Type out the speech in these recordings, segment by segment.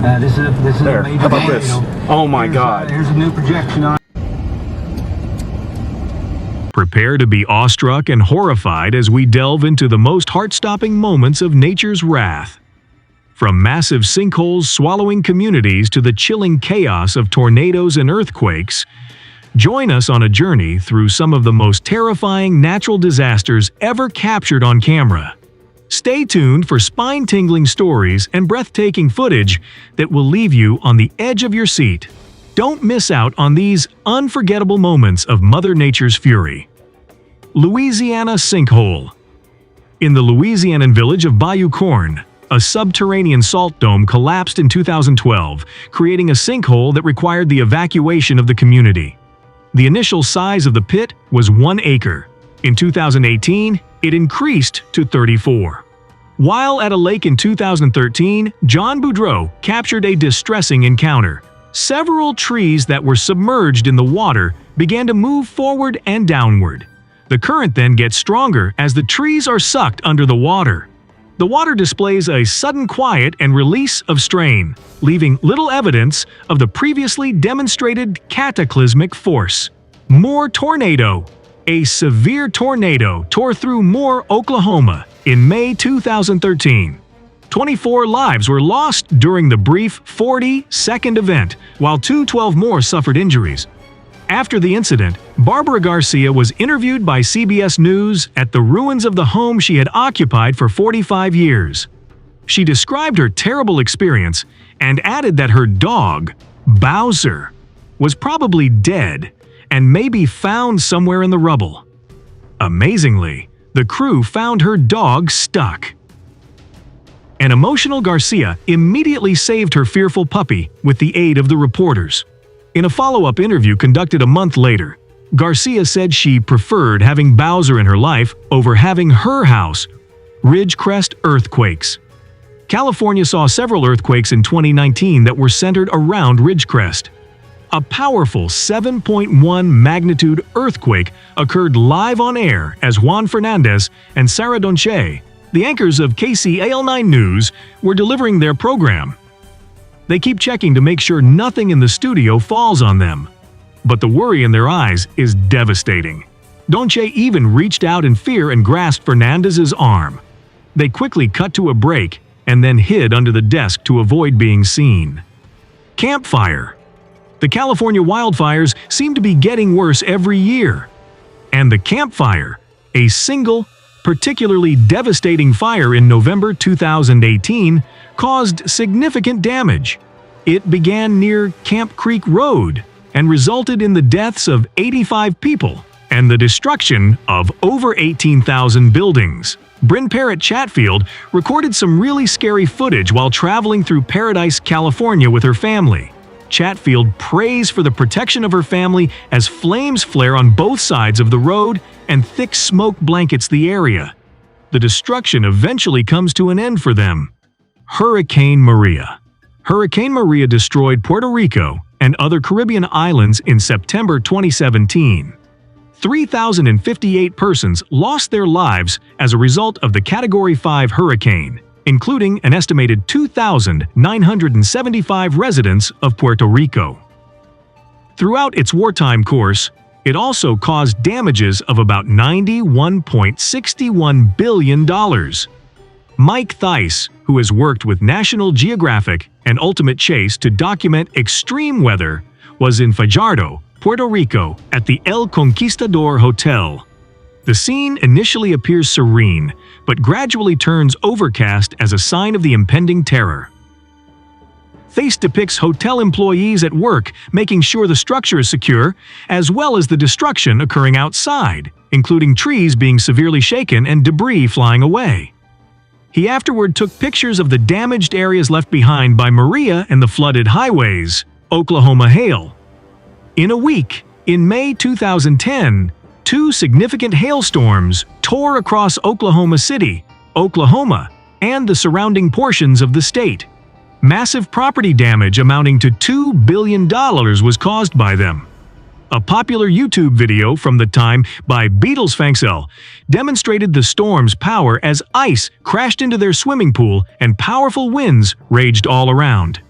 This is There. a major How about this? tornado. Oh my God. Here's a new projection on. Prepare to be awestruck and horrified as we delve into the most heart-stopping moments of nature's wrath. From massive sinkholes swallowing communities to the chilling chaos of tornadoes and earthquakes, join us on a journey through some of the most terrifying natural disasters ever captured on camera. Stay tuned for spine-tingling stories and breathtaking footage that will leave you on the edge of your seat. Don't miss out on these unforgettable moments of Mother Nature's fury. Louisiana sinkhole. In the Louisianan village of Bayou Corn, a subterranean salt dome collapsed in 2012, creating a sinkhole that required the evacuation of the community. The initial size of the pit was 1 acre. In 2018, it increased to 34. While at a lake in 2013, John Boudreau captured a distressing encounter. Several trees that were submerged in the water began to move forward and downward. The current then gets stronger as the trees are sucked under the water. The water displays a sudden quiet and release of strain, leaving little evidence of the previously demonstrated cataclysmic force. More tornado. A severe tornado tore through Moore, Oklahoma in May 2013. 24 lives were lost during the brief 40-second event, while 12 more suffered injuries. After the incident, Barbara Garcia was interviewed by CBS News at the ruins of the home she had occupied for 45 years. She described her terrible experience and added that her dog, Bowser, was probably dead and may be found somewhere in the rubble. Amazingly, the crew found her dog stuck. An emotional Garcia immediately saved her fearful puppy with the aid of the reporters. In a follow-up interview conducted a month later, Garcia said she preferred having Bowser in her life over having her house. Ridgecrest earthquakes. California saw several earthquakes in 2019 that were centered around Ridgecrest. A powerful 7.1 magnitude earthquake occurred live on air as Juan Fernandez and Sarah Donche, the anchors of KCAL9 News, were delivering their program. They keep checking to make sure nothing in the studio falls on them. But the worry in their eyes is devastating. Donche even reached out in fear and grasped Fernandez's arm. They quickly cut to a break and then hid under the desk to avoid being seen. Campfire. The California wildfires seem to be getting worse every year. And the campfire, a single, particularly devastating fire in November 2018, caused significant damage. It began near Camp Creek Road and resulted in the deaths of 85 people and the destruction of over 18,000 buildings. Bryn Parrott Chatfield recorded some really scary footage while traveling through Paradise, California with her family. Chatfield prays for the protection of her family as flames flare on both sides of the road and thick smoke blankets the area. The destruction eventually comes to an end for them. Hurricane Maria. Hurricane Maria destroyed Puerto Rico and other Caribbean islands in September 2017. 3,058 persons lost their lives as a result of the Category 5 hurricane, including an estimated 2,975 residents of Puerto Rico. Throughout its wartime course, it also caused damages of about $91.61 billion. Mike Thies, who has worked with National Geographic and Ultimate Chase to document extreme weather, was in Fajardo, Puerto Rico, at the El Conquistador Hotel. The scene initially appears serene, but gradually turns overcast as a sign of the impending terror. Thies depicts hotel employees at work making sure the structure is secure, as well as the destruction occurring outside, including trees being severely shaken and debris flying away. He afterward took pictures of the damaged areas left behind by Maria and the flooded highways, Oklahoma hail. In a week, in May 2010, 2 significant hailstorms tore across Oklahoma City, Oklahoma, and the surrounding portions of the state. Massive property damage amounting to $2 billion was caused by them. A popular YouTube video from the time by Beatles Fangsel demonstrated the storm's power as ice crashed into their swimming pool and powerful winds raged all around.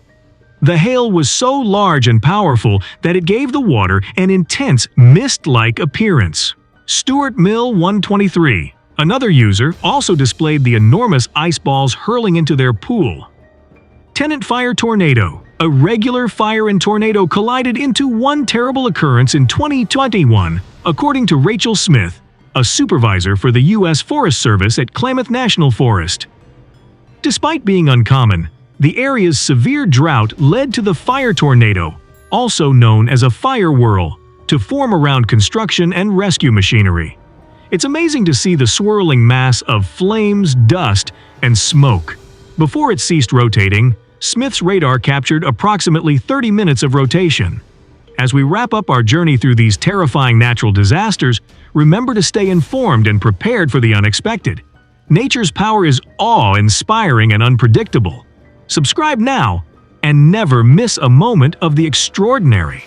The hail was so large and powerful that it gave the water an intense mist-like appearance. Stuart Mill 123, another user, also displayed the enormous ice balls hurling into their pool. Tenant Fire Tornado. A regular fire and tornado collided into one terrible occurrence in 2021, according to Rachel Smith, a supervisor for the U.S. Forest Service at Klamath National Forest. Despite being uncommon, the area's severe drought led to the fire tornado, also known as a fire whirl, to form around construction and rescue machinery. It's amazing to see the swirling mass of flames, dust, and smoke. Before it ceased rotating, Smith's radar captured approximately 30 minutes of rotation. As we wrap up our journey through these terrifying natural disasters, remember to stay informed and prepared for the unexpected. Nature's power is awe-inspiring and unpredictable. Subscribe now and never miss a moment of the extraordinary.